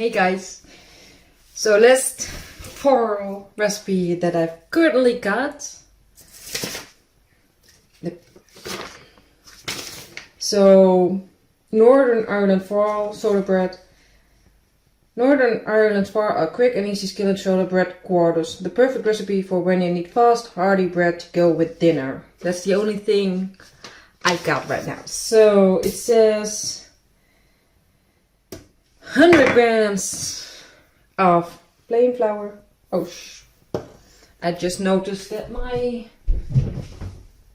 Hey guys, so last Farl recipe that I've currently got. So Northern Ireland Farl soda bread. Northern Ireland Farl are quick and easy skillet soda bread quarters. The perfect recipe for when you need fast, hearty bread to go with dinner. That's the only thing I got right now. So it says 100 grams of plain flour. Oh, I just noticed that my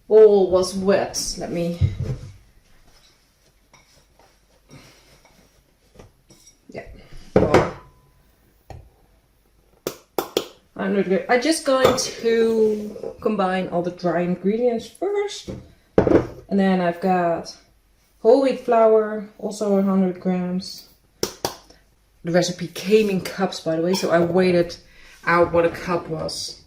bowl was wet. Let me. Yeah. 100 grams. I'm just going to combine all the dry ingredients first. And then I've got whole wheat flour, also 100 grams. The recipe came in cups, by the way, so I weighed out what a cup was.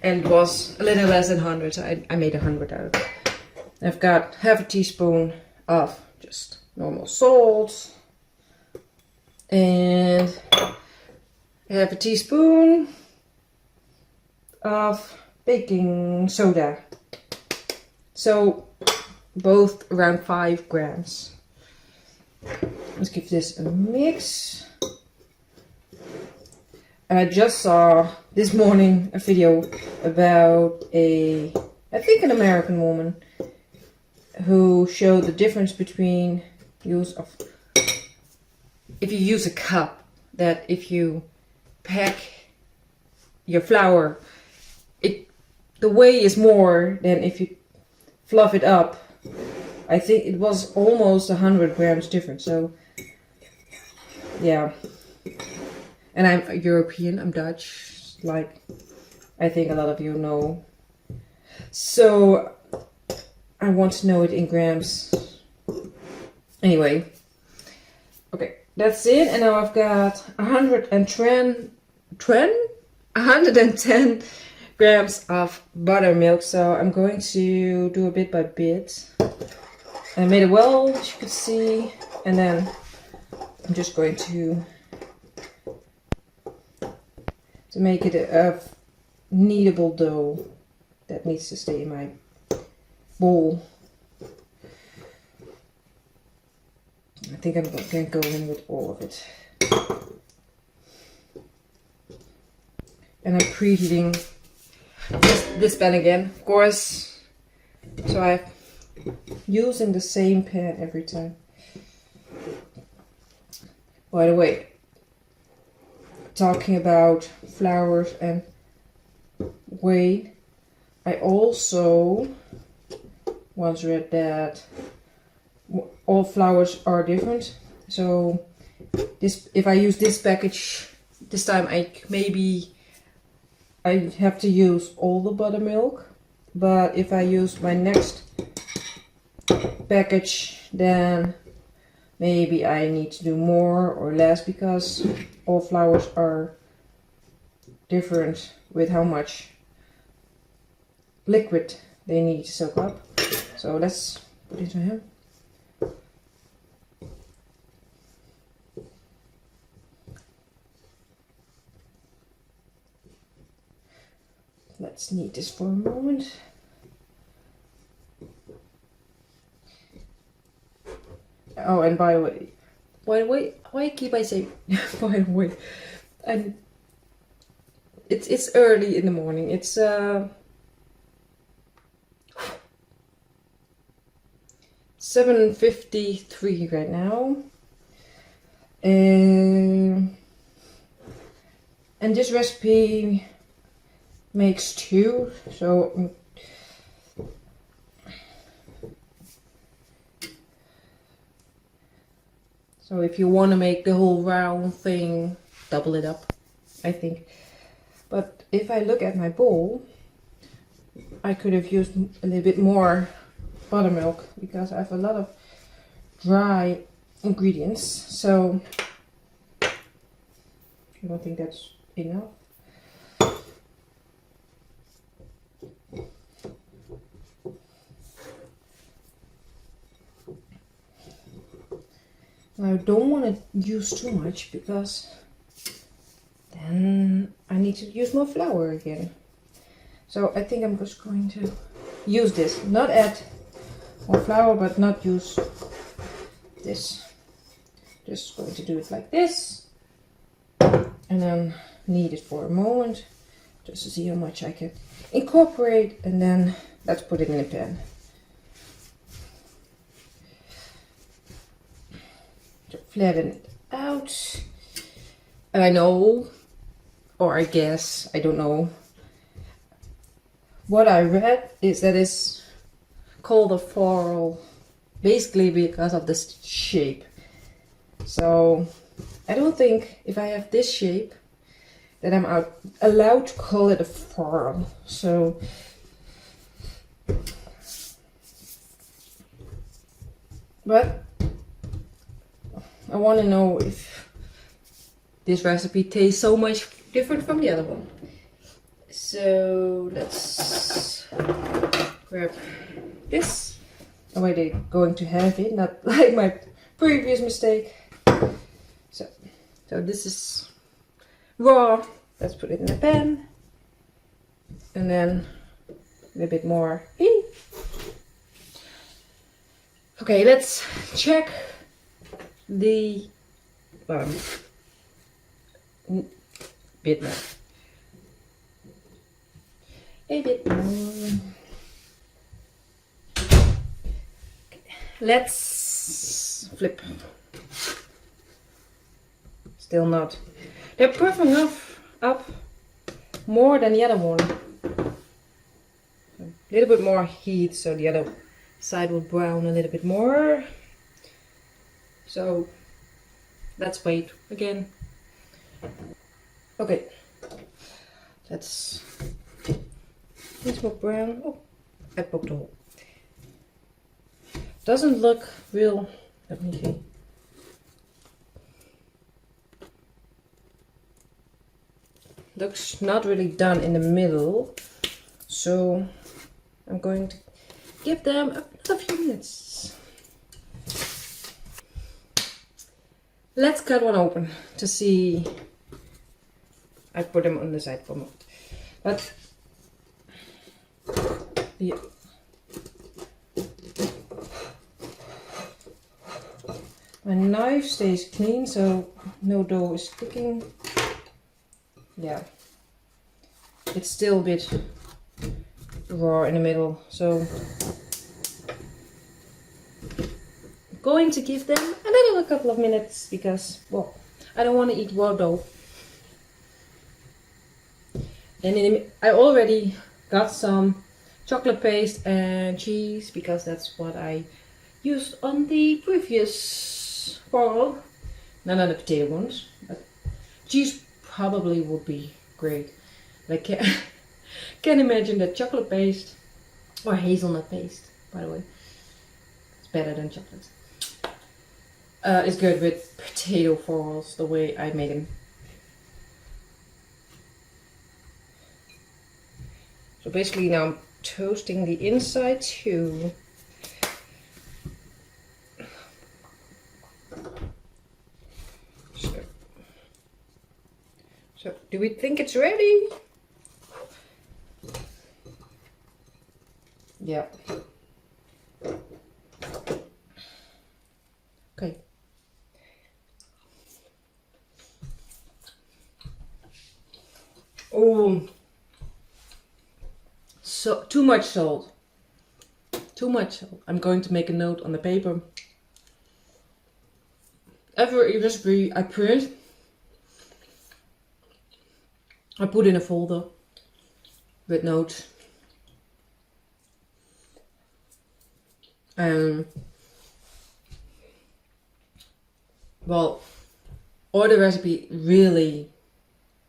And it was a little less than 100, so I made 100 out of it. I've got half a teaspoon of just normal salt. And half a teaspoon of baking soda. So both around 5 grams. Let's give this a mix. And I just saw this morning a video about I think an American woman who showed the difference between if you use a cup, that if you pack your flour, the weight is more than if you fluff it up. I think it was almost 100 grams different. So yeah, and I'm European, I'm Dutch, like I think a lot of you know. So I want to know it in grams. Anyway, okay, that's it. And now I've got 110 grams of buttermilk. So I'm going to do a bit by bit. I made it well, as you can see, and then I'm just going to make it a kneadable dough that needs to stay in my bowl. I think I'm going to go in with all of it. And I'm preheating this pan again, of course. So I'm using the same pan every time. By the way, talking about flours and weight, I also once read that all flours are different. So if I use this package this time, I have to use all the buttermilk. But if I use my next package, then maybe I need to do more or less, because all flours are different with how much liquid they need to soak up. So let's put it to him. Let's knead this for a moment. Oh, and by the way, why keep I saying by the way? And it's early in the morning. It's 7:53 right now. And this recipe makes 2, so if you want to make the whole round thing, double it up, I think. But if I look at my bowl, I could have used a little bit more buttermilk, because I have a lot of dry ingredients. So I don't think that's enough. I don't want to use too much because then I need to use more flour again. So I think I'm just going to use this, not add more flour, but not use this. Just going to do it like this, and then knead it for a moment, just to see how much I can incorporate, and then let's put it in a pan. To flatten it out. And I know, or I guess, I don't know, what I read is that it's called a Farl, basically because of this shape. So I don't think if I have this shape that I'm allowed to call it a Farl. So but I want to know if this recipe tastes so much different from the other one. So let's grab this. Oh wait, they're going to have it, not like my previous mistake. So this is raw. Let's put it in a pan. And then a little bit more in. Okay, let's check the bit more. A bit more. Okay. Let's flip. Still not. They're puffing up more than the other one. A little bit more heat, so the other side will brown a little bit more. So let's wait again. Okay, let's more brown. Oh, I poked a hole. Doesn't look real. Let me see. Looks not really done in the middle, so I'm going to give them a few minutes. Let's cut one open to see. I put them on the side for a moment, but yeah. My knife stays clean, so no dough is sticking. Yeah, it's still a bit raw in the middle, so I'm going to give them a couple of minutes because, well, I don't want to eat raw dough. And I already got some chocolate paste and cheese because that's what I used on the previous Farl. None of the potato ones, but cheese probably would be great. But I can't imagine that chocolate paste, or hazelnut paste, by the way, it's better than chocolate. It's good with potato Farls, the way I made them. So basically now I'm toasting the inside too. So do we think it's ready? Yeah. Okay. Oh, so too much salt. Too much salt. I'm going to make a note on the paper. Every recipe I print, I put in a folder with notes. Well, or the recipe really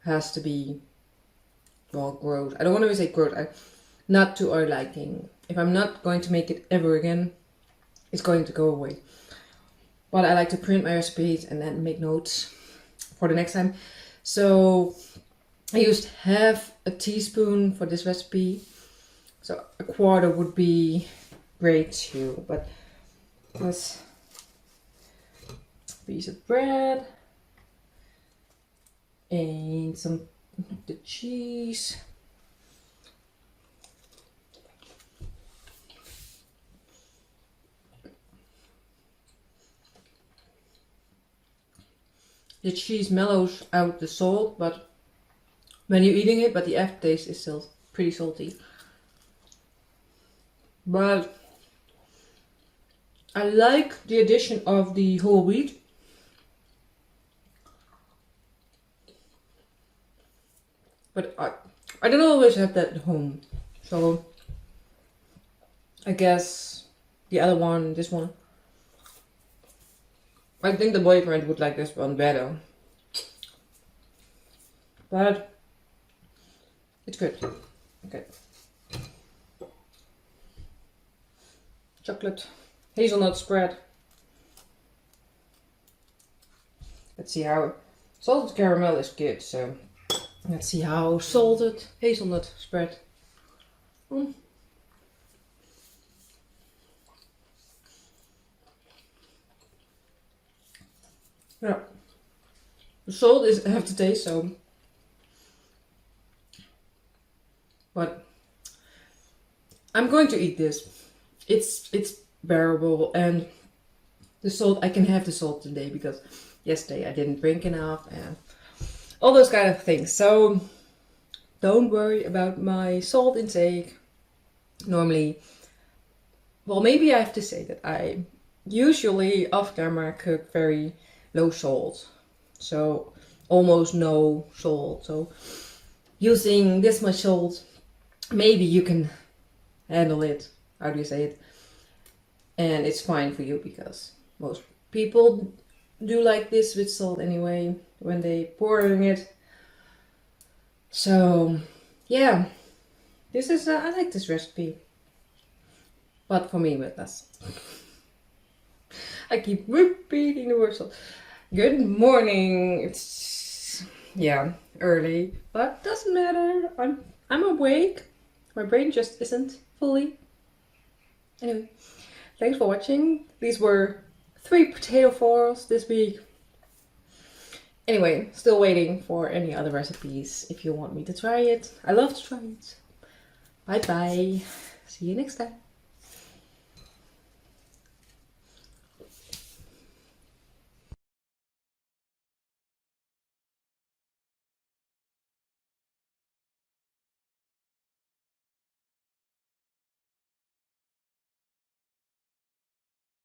has to be, well, gross. I don't want to say gross. Not to our liking. If I'm not going to make it ever again, it's going to go away. But I like to print my recipes and then make notes for the next time. So I used half a teaspoon for this recipe. So a quarter would be great too. But let's piece of bread and some of the cheese. The cheese mellows out the salt, but when you're eating it, but the aftertaste is still pretty salty. But I like the addition of the whole wheat. But I don't always have that at home. So I guess the other one, this one. I think the boyfriend would like this one better. But it's good. Okay. Chocolate hazelnut spread. Let's see how salted caramel is good. So let's see how salted hazelnut spread. Yeah, the salt is aftertaste, so. But I'm going to eat this. It's bearable, and the salt, I can have the salt today because yesterday I didn't drink enough and all those kind of things. So don't worry about my salt intake. Normally, well, maybe I have to say that I usually off camera cook very low salt, so almost no salt. So using this much salt, maybe you can handle it. How do you say it? And it's fine for you because most people do like this with salt anyway when they pouring it. So yeah, this is I like this recipe, but for me with less. I keep repeating the word salt. Good morning. It's early, but doesn't matter. I'm awake. My brain just isn't fully. Anyway, thanks for watching. These were 3 potato farls this week. Anyway, still waiting for any other recipes if you want me to try it. I love to try it. Bye bye. See you next time.